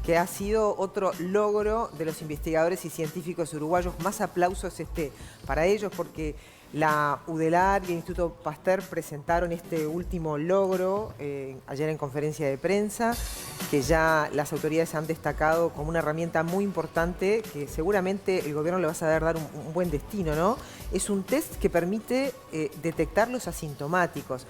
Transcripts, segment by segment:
que ha sido otro logro de los investigadores y científicos uruguayos. Más aplausos para ellos porque la UDELAR y el Instituto Pasteur presentaron este último logro ayer en conferencia de prensa, que ya las autoridades han destacado como una herramienta muy importante que seguramente el gobierno le va a saber dar un buen destino, ¿no? Es un test que permite detectar los asintomáticos.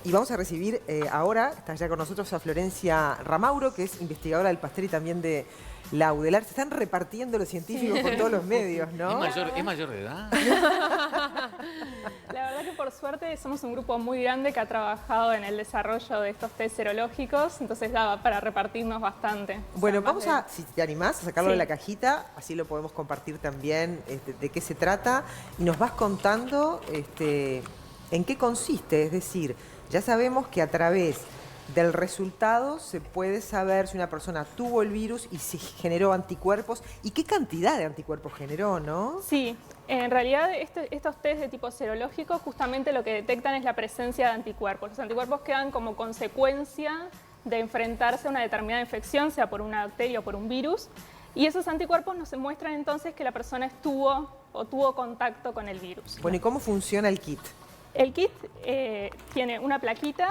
Y vamos a recibir ahora, está ya con nosotros, a Florencia Ramauro, que es investigadora del Pasteur y también de la UDELAR. Se están repartiendo los científicos por todos los medios, ¿no? ¿Es mayor de edad? La verdad que por suerte somos un grupo muy grande que ha trabajado en el desarrollo de estos test serológicos, entonces daba para repartirnos bastante. Bueno, vamos a, si te animás, a sacarlo Sí. de la cajita, así lo podemos compartir también de qué se trata, y nos vas contando en qué consiste, es decir, ya sabemos que a través del resultado se puede saber si una persona tuvo el virus y si generó anticuerpos y qué cantidad de anticuerpos generó, ¿no? Sí, en realidad estos test de tipo serológico justamente lo que detectan es la presencia de anticuerpos. Los anticuerpos quedan como consecuencia de enfrentarse a una determinada infección, sea por una bacteria o por un virus, y esos anticuerpos nos muestran entonces que la persona estuvo o tuvo contacto con el virus. Bueno, ¿y cómo funciona el kit? El kit tiene una plaquita.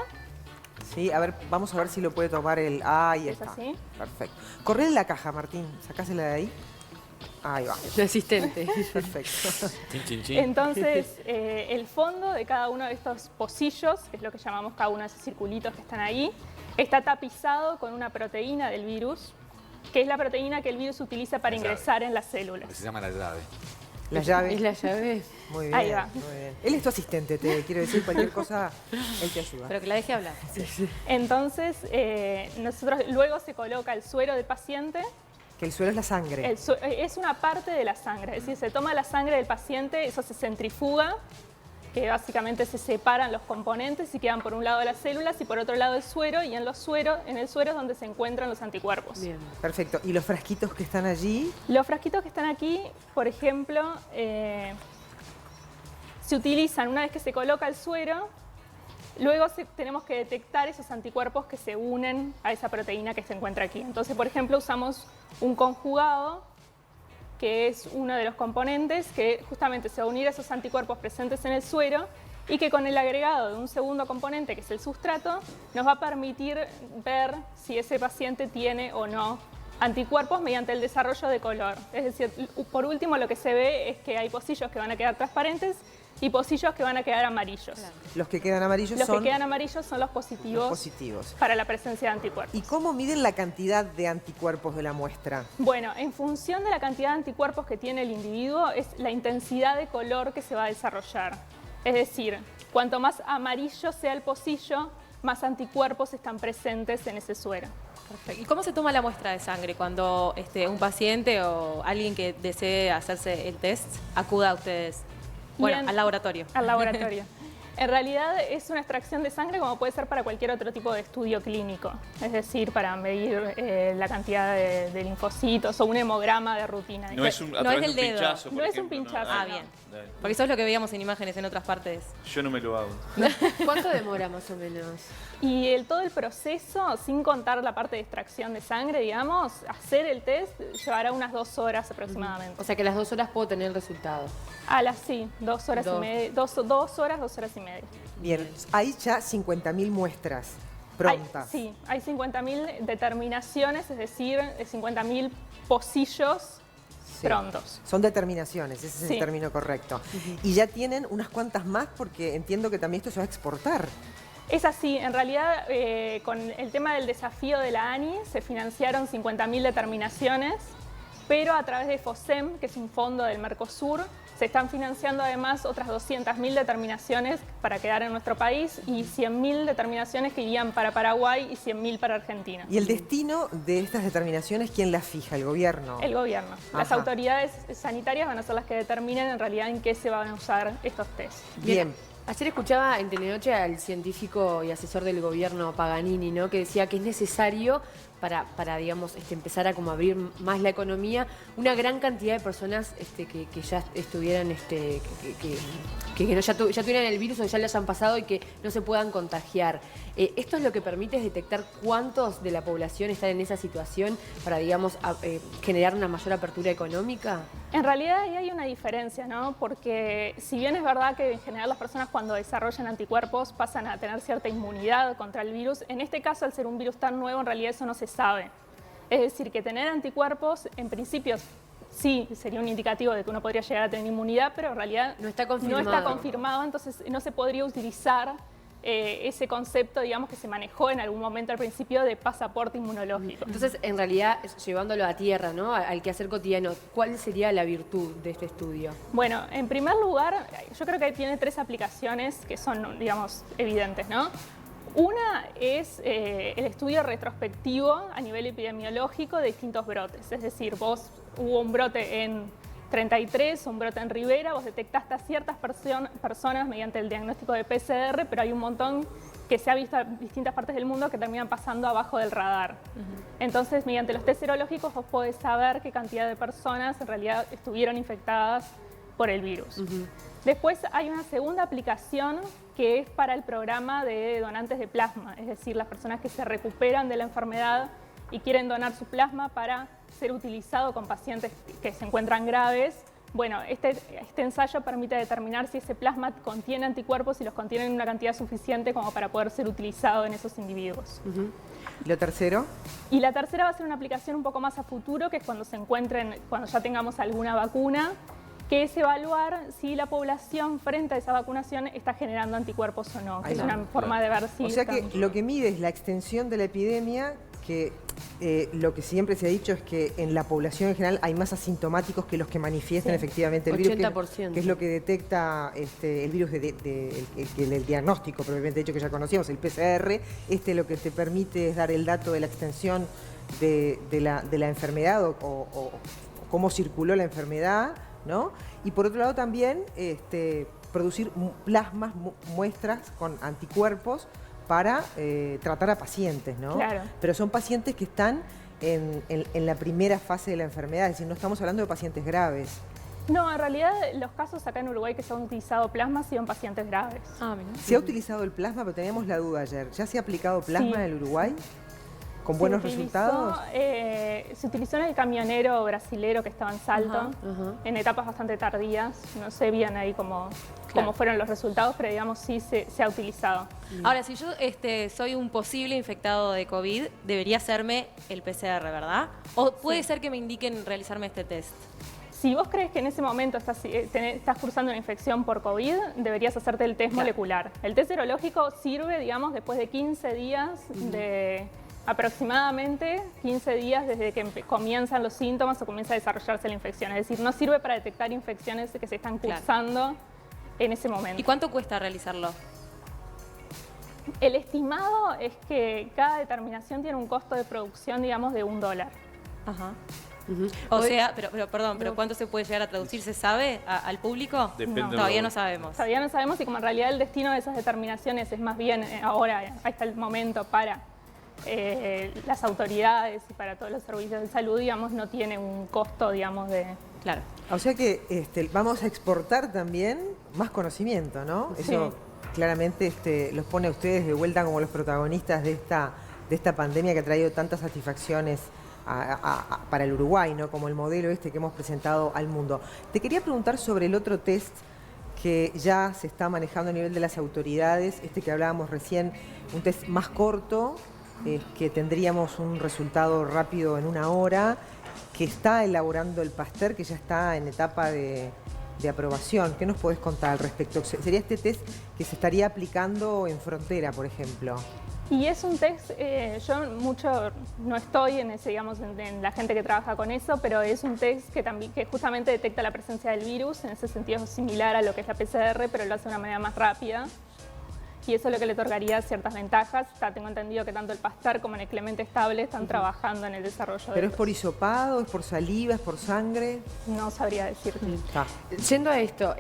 Sí, a ver, vamos a ver si lo puede tomar el... Ahí ¿Es está. así? Perfecto. Corre la caja, Martín. Sacásela de ahí. Ahí va. El asistente. Perfecto. Chin, chin, chin. Entonces, el fondo de cada uno de estos pocillos, que es lo que llamamos cada uno de esos circulitos que están ahí, está tapizado con una proteína del virus, que es la proteína que el virus utiliza para ingresar en las células. Se llama la llave. La llave. ¿Es la llave? Muy bien. Ahí va. Muy bien. Él es tu asistente, te quiero decir, cualquier cosa, él te ayuda. Pero que la deje hablar. Entonces, luego se coloca el suero del paciente. Que el suelo es la sangre. Es una parte de la sangre, es decir, se toma la sangre del paciente, eso se centrifuga, que básicamente se separan los componentes y quedan por un lado las células y por otro lado el suero, y en el suero es donde se encuentran los anticuerpos. Bien. Perfecto. ¿Y los frasquitos que están allí? Los frasquitos que están aquí, por ejemplo, se utilizan una vez que se coloca el suero, luego tenemos que detectar esos anticuerpos que se unen a esa proteína que se encuentra aquí. Entonces, por ejemplo, usamos un conjugado, que es uno de los componentes que justamente se va a unir a esos anticuerpos presentes en el suero y que con el agregado de un segundo componente, que es el sustrato, nos va a permitir ver si ese paciente tiene o no anticuerpos mediante el desarrollo de color. Es decir, por último, lo que se ve es que hay pocillos que van a quedar transparentes y pocillos que van a quedar amarillos. Claro. Los que quedan amarillos Los son que quedan amarillos son los positivos para la presencia de anticuerpos. ¿Y cómo miden la cantidad de anticuerpos de la muestra? Bueno, en función de la cantidad de anticuerpos que tiene el individuo, es la intensidad de color que se va a desarrollar. Es decir, cuanto más amarillo sea el pocillo, más anticuerpos están presentes en ese suero. Perfecto. ¿Y cómo se toma la muestra de sangre cuando un paciente o alguien que desee hacerse el test acuda a ustedes? Bueno, Bien. al laboratorio. Al laboratorio. En realidad es una extracción de sangre como puede ser para cualquier otro tipo de estudio clínico. Es decir, para medir la cantidad de linfocitos o un hemograma de rutina. No es un, a No través es el de un dedo. pinchazo, por No es un ejemplo, pinchazo. Ah, no. bien. Dale. Porque eso es lo que veíamos en imágenes en otras partes. Yo no me lo hago. ¿Cuánto demora más o menos? Y todo el proceso, sin contar la parte de extracción de sangre, digamos, hacer el test llevará unas 2 horas aproximadamente. O sea que a las 2 horas puedo tener el resultado. Sí, 2 horas y media. 2 horas, 2 horas y media. Bien, hay ya 50.000 muestras prontas. Hay 50.000 determinaciones, es decir, 50.000 pocillos Sí. prontos. Son determinaciones, ese es Sí. el término correcto. Y ya tienen unas cuantas más porque entiendo que también esto se va a exportar. Es así, en realidad con el tema del desafío de la ANI se financiaron 50.000 determinaciones, pero a través de FOSEM, que es un fondo del Mercosur, se están financiando además otras 200.000 determinaciones para quedar en nuestro país y 100.000 determinaciones que irían para Paraguay y 100.000 para Argentina. ¿Y el destino de estas determinaciones quién las fija? ¿El gobierno? El gobierno. Las Ajá. autoridades sanitarias van a ser las que determinen en realidad en qué se van a usar estos test. Bien. Ayer escuchaba en Telenoche al científico y asesor del gobierno Paganini, ¿no? Que decía que es necesario para digamos, empezar a como abrir más la economía, una gran cantidad de personas que ya estuvieran, que ya tuvieran el virus o ya le hayan pasado y que no se puedan contagiar. Esto es lo que permite es detectar cuántos de la población están en esa situación para, digamos, generar una mayor apertura económica. En realidad ahí hay una diferencia, ¿no? Porque si bien es verdad que en general las personas cuando desarrollan anticuerpos pasan a tener cierta inmunidad contra el virus, en este caso al ser un virus tan nuevo en realidad eso no se sabe. Es decir, que tener anticuerpos en principio sí sería un indicativo de que uno podría llegar a tener inmunidad, pero en realidad no está confirmado. No está confirmado, entonces no se podría utilizar ese concepto, digamos, que se manejó en algún momento al principio de pasaporte inmunológico. Entonces, en realidad, llevándolo a tierra, ¿no? Al quehacer cotidiano, ¿cuál sería la virtud de este estudio? Bueno, en primer lugar, yo creo que tiene 3 aplicaciones que son, digamos, evidentes, ¿no? Una es el estudio retrospectivo a nivel epidemiológico de distintos brotes. Es decir, hubo un brote en 33, un brote en Rivera, vos detectaste a ciertas personas mediante el diagnóstico de PCR, pero hay un montón que se ha visto en distintas partes del mundo que terminan pasando abajo del radar. Entonces, mediante los test serológicos vos podés saber qué cantidad de personas en realidad estuvieron infectadas por el virus. Después hay una segunda aplicación que es para el programa de donantes de plasma, es decir, las personas que se recuperan de la enfermedad y quieren donar su plasma para ser utilizado con pacientes que se encuentran graves. Bueno, este ensayo permite determinar si ese plasma contiene anticuerpos y los contiene en una cantidad suficiente como para poder ser utilizado en esos individuos. ¿Y lo tercero? Y la tercera va a ser una aplicación un poco más a futuro, que es cuando cuando ya tengamos alguna vacuna, que es evaluar si la población frente a esa vacunación está generando anticuerpos o no, que es una forma de ver si... O sea que lo que mide es la extensión de la epidemia, que lo que siempre se ha dicho es que en la población en general hay más asintomáticos que los que manifiestan efectivamente el virus, 80%. que es lo que detecta el virus el diagnóstico propiamente hecho que ya conocíamos, el PCR. Lo que te permite es dar el dato de la extensión de la enfermedad o cómo circuló la enfermedad, ¿no? Y por otro lado también producir plasmas, muestras con anticuerpos para tratar a pacientes, ¿no? Claro. Pero son pacientes que están en la primera fase de la enfermedad, es decir, no estamos hablando de pacientes graves. No, en realidad los casos acá en Uruguay que se han utilizado plasma han sido en pacientes graves. Mira. Se ha utilizado el plasma, pero teníamos la duda ayer. ¿Ya se ha aplicado plasma Sí. en el Uruguay? ¿Con buenos resultados? Se utilizó en el camionero brasilero que estaba en Salto, en etapas bastante tardías. No sé bien ahí cómo fueron los resultados, pero digamos sí se ha utilizado. Ahora, si yo soy un posible infectado de COVID, debería hacerme el PCR, ¿verdad? ¿O puede ser que me indiquen realizarme este test? Si vos crees que en ese momento estás cursando una infección por COVID, deberías hacerte el test molecular. El test serológico sirve, digamos, después de 15 días aproximadamente 15 días desde que comienzan los síntomas o comienza a desarrollarse la infección. Es decir, no sirve para detectar infecciones que se están cursando en ese momento. ¿Y cuánto cuesta realizarlo? El estimado es que cada determinación tiene un costo de producción, digamos, de $1. Ajá. O sea, pero ¿cuánto se puede llegar a traducir? ¿Se sabe al público? Depende. Todavía no sabemos. Todavía no sabemos y como en realidad el destino de esas determinaciones es más bien ahora, hasta el momento, para las autoridades y para todos los servicios de salud, digamos, no tiene un costo, digamos, de... Claro. O sea que vamos a exportar también más conocimiento, ¿no? Sí. Eso claramente los pone a ustedes de vuelta como los protagonistas de esta pandemia que ha traído tantas satisfacciones para el Uruguay, ¿no? Como el modelo que hemos presentado al mundo. Te quería preguntar sobre el otro test que ya se está manejando a nivel de las autoridades, que hablábamos recién, un test más corto, que tendríamos un resultado rápido en 1 hora, que está elaborando el Pasteur, que ya está en etapa de aprobación. ¿Qué nos podés contar al respecto? ¿Sería este test que se estaría aplicando en frontera, por ejemplo? Y es un test, yo mucho no estoy en ese, digamos, en la gente que trabaja con eso, pero es un test que justamente detecta la presencia del virus, en ese sentido es similar a lo que es la PCR, pero lo hace de una manera más rápida. y eso es lo que le otorgaría ciertas ventajas. Tengo entendido que tanto el Pasteur como en el Clemente Estable están trabajando en el desarrollo de ¿Pero es estos. por hisopado, es por saliva, es por sangre? No sabría decirte. Está. Yendo a esto,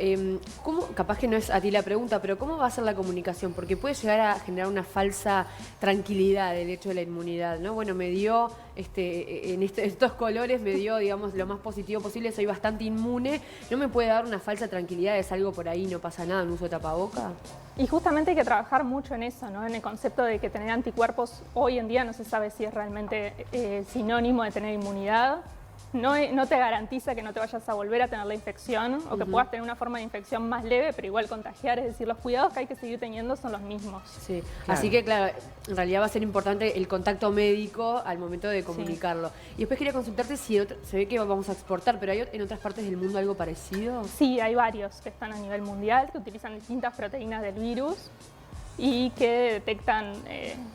¿cómo, capaz que no es a ti la pregunta, pero cómo va a ser la comunicación? Porque puede llegar a generar una falsa tranquilidad el hecho de la inmunidad, ¿no? Bueno, me dio, estos colores me dio, digamos, lo más positivo posible, soy bastante inmune. ¿No me puede dar una falsa tranquilidad? ¿Es algo por ahí, no pasa nada, no uso tapaboca? Y justamente hay que trabajar mucho en eso, ¿no? En el concepto de que tener anticuerpos hoy en día no se sabe si es realmente sinónimo de tener inmunidad. No te garantiza que no te vayas a volver a tener la infección o que puedas tener una forma de infección más leve, pero igual contagiar. Es decir, los cuidados que hay que seguir teniendo son los mismos. Sí, Claro. así que claro, en realidad va a ser importante el contacto médico al momento de comunicarlo. Y después quería consultarte si se ve que vamos a exportar, pero ¿hay en otras partes del mundo algo parecido? Sí, hay varios que están a nivel mundial, que utilizan distintas proteínas del virus y que detectan,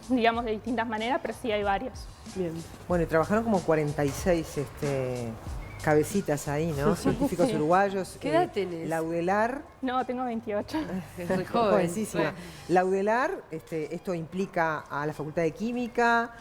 digamos, de distintas maneras, pero sí hay varios. Bien. Bueno, y trabajaron como 46 cabecitas ahí, ¿no? Científicos uruguayos. ¿Qué edad tenés? Laudelar, No, tengo 28. Es muy joven. jovencísima. Bueno. Laudelar, esto implica a la Facultad de Química,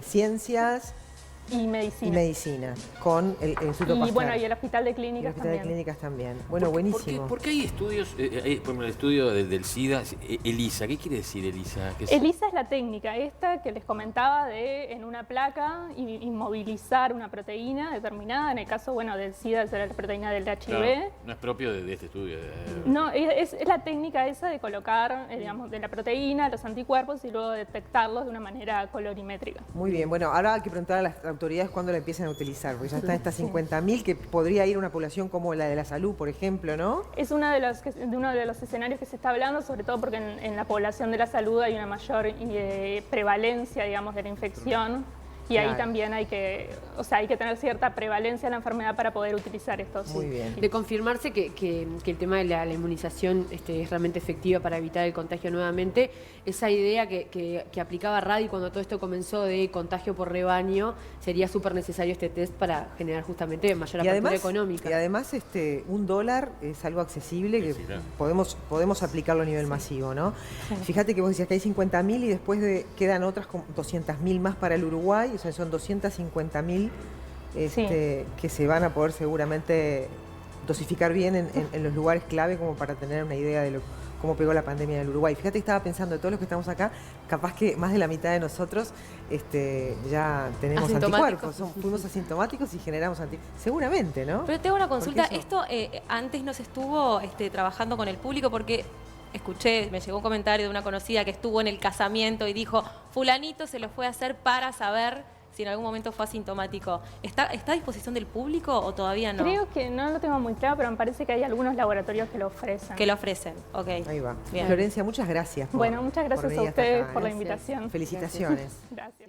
Ciencias Y y medicina. Medicina, con el Instituto Y Pasteur. bueno, y el Hospital de Y el Clínicas Hospital de también. Clínicas también. Bueno, buenísimo. ¿Por qué hay estudios, por ejemplo, el estudio del SIDA, ELISA? ¿Qué quiere decir ELISA? ¿Qué es? ELISA es la técnica esta que les comentaba de en una placa inmovilizar una proteína determinada. En el caso, bueno, del SIDA será la proteína del HIV. Claro, no es propio de este estudio. No, es la técnica esa de colocar, digamos, de la proteína, los anticuerpos y luego detectarlos de una manera colorimétrica. Muy bien, bueno, ahora hay que preguntar a las autoridades cuándo la empiezan a utilizar, porque ya están estas 50.000 que podría ir a una población como la de la salud, por ejemplo, ¿no? Es uno de los escenarios que se está hablando, sobre todo porque en la población de la salud hay una mayor prevalencia, digamos, de la infección. Y ahí Claro. también hay que tener cierta prevalencia de la enfermedad para poder utilizar estos. Muy bien. De confirmarse que el tema de la inmunización es realmente efectiva para evitar el contagio nuevamente, esa idea que aplicaba Radi cuando todo esto comenzó de contagio por rebaño, sería súper necesario este test para generar justamente mayor apertura económica. Y además $1 es algo accesible que Sí, claro. podemos aplicarlo a nivel masivo, ¿no? Fíjate que vos decías que hay 50.000 y después quedan otras 200.000 más para el Uruguay, o sea, son 250.000 que se van a poder seguramente dosificar bien en los lugares clave como para tener una idea de cómo pegó la pandemia en el Uruguay. Fíjate que estaba pensando, de todos los que estamos acá, capaz que más de la mitad de nosotros ya tenemos Asintomáticos. anticuerpos. Fuimos asintomáticos y generamos anticuerpos. Seguramente, ¿no? Pero tengo una consulta. Porque Esto antes no se estuvo trabajando con el público porque me llegó un comentario de una conocida que estuvo en el casamiento y dijo, fulanito se lo fue a hacer para saber si en algún momento fue asintomático. ¿Está a disposición del público o todavía no? Creo que no lo tengo muy claro, pero me parece que hay algunos laboratorios que lo ofrecen. Que lo ofrecen, ok. Ahí va. Bien. Florencia, muchas gracias. Bueno, muchas por gracias a venir hasta ustedes acá, por la ¿eh? invitación. Felicitaciones. Gracias.